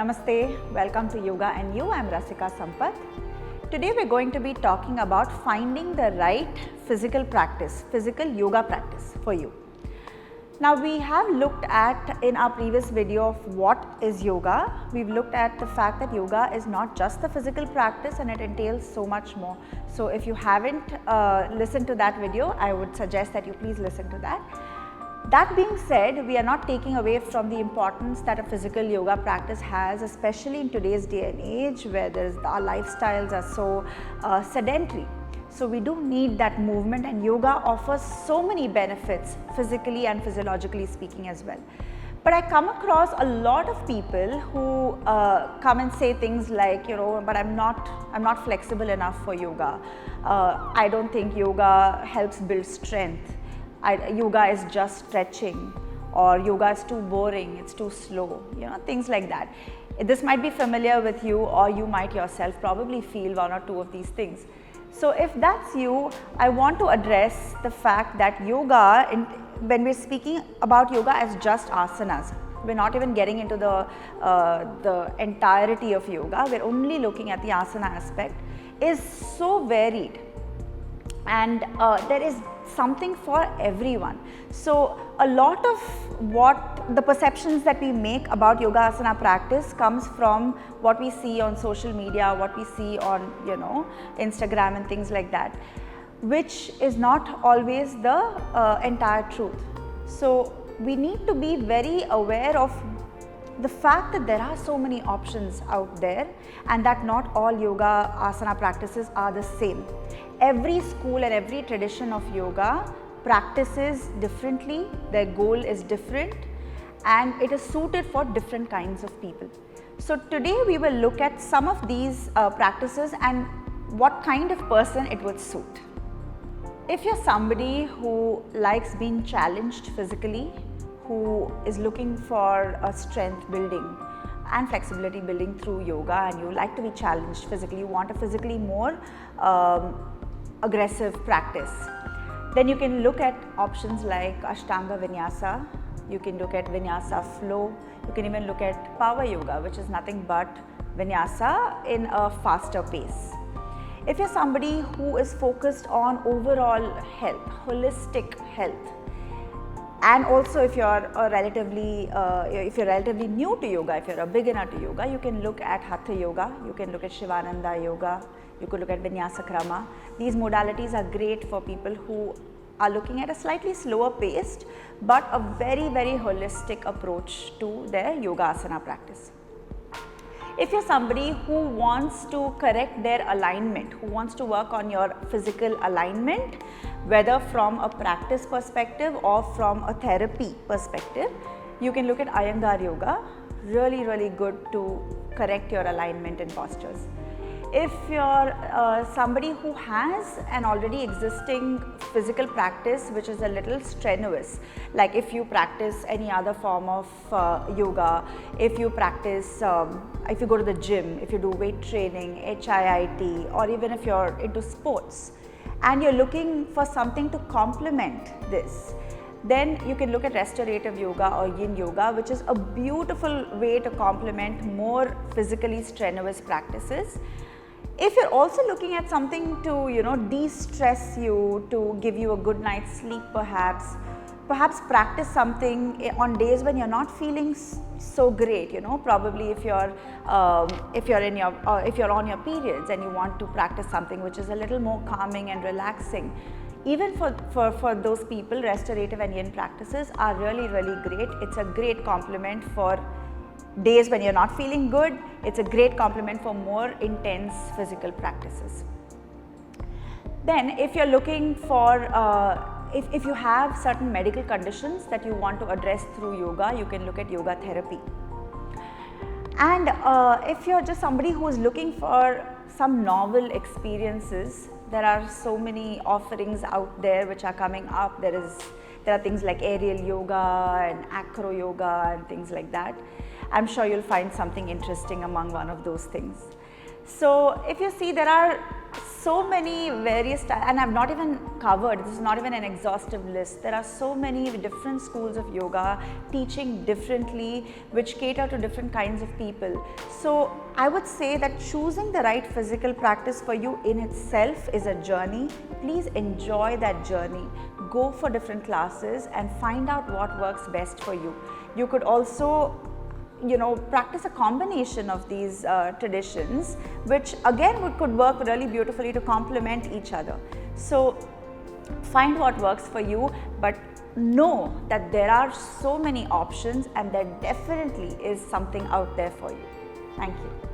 Namaste, welcome to Yoga and You. I'm Rasika Sampath. Today we're going to be talking about finding the right physical practice, physical yoga practice for you. Now we have looked at in our previous video of what is yoga. We've looked at the fact that yoga is not just the physical practice and it entails so much more. So if you haven't listened to that video, I would suggest that you please listen to that. That being said, we are not taking away from the importance that a physical yoga practice has, especially in today's day and age where our lifestyles are so sedentary. So we do need that movement, and yoga offers so many benefits physically and physiologically speaking as well. But I come across a lot of people who come and say things like, but I'm not flexible enough for yoga. I don't think yoga helps build strength. Yoga is just stretching, or yoga is too boring, it's too slow, things like that. This might be familiar with you, or you might yourself probably feel one or two of these things. So if that's you, I want to address the fact that yoga, when we're speaking about yoga as just asanas, we're not even getting into the entirety of yoga, we're only looking at the asana aspect, is so varied. And there is something for everyone. So a lot of what the perceptions that we make about yoga asana practice comes from what we see on social media, what we see on Instagram and things like that, which is not always the entire truth. So we need to be very aware of the fact that there are so many options out there and that not all yoga asana practices are the same. Every school and every tradition of yoga practices differently, their goal is different, and it is suited for different kinds of people. So today we will look at some of these practices and what kind of person it would suit. If you're somebody who likes being challenged physically, who is looking for a strength building and flexibility building through yoga, and you like to be challenged physically, you want a physically more aggressive practice, then you can look at options like Ashtanga Vinyasa, you can look at Vinyasa flow, you can even look at Power Yoga, which is nothing but Vinyasa in a faster pace. If you're somebody who is focused on overall health, holistic health, and also if you're relatively new to yoga, if you're a beginner to yoga, you can look at Hatha Yoga, you can look at Shivananda Yoga, you could look at Vinyasa Krama. These modalities are great for people who are looking at a slightly slower paced but a very, very holistic approach to their yoga asana practice. If you're somebody who wants to correct their alignment, who wants to work on your physical alignment, whether from a practice perspective or from a therapy perspective, you can look at Iyengar Yoga, really, really good to correct your alignment and postures. If you're somebody who has an already existing physical practice which is a little strenuous, like if you practice any other form of yoga, if you practice, if you go to the gym, if you do weight training, HIIT, or even if you're into sports and you're looking for something to complement this, then you can look at Restorative Yoga or Yin Yoga, which is a beautiful way to complement more physically strenuous practices. If you're also looking at something to de-stress you, to give you a good night's sleep perhaps practice something on days when you're not feeling so great, probably if you're on your periods and you want to practice something which is a little more calming and relaxing. Even for those people, restorative and yin practices are really, really great. It's a great complement for days when you're not feeling good. It's a great complement for more intense physical practices. Then if you're looking for, if you have certain medical conditions that you want to address through yoga, you can look at yoga therapy. And if you're just somebody who is looking for some novel experiences, there are so many offerings out there which are coming up. There are things like aerial yoga and acro yoga and things like that. I'm sure you'll find something interesting among one of those things. So if you see, there are so many various styles, and I've not even covered, this is not even an exhaustive list. There are so many different schools of yoga teaching differently, which cater to different kinds of people. So I would say that choosing the right physical practice for you in itself is a journey. Please enjoy that journey. Go for different classes and find out what works best for you. You could also practice a combination of these traditions, which again could work really beautifully to complement each other. So find what works for you, but know that there are so many options and there definitely is something out there for you. Thank you.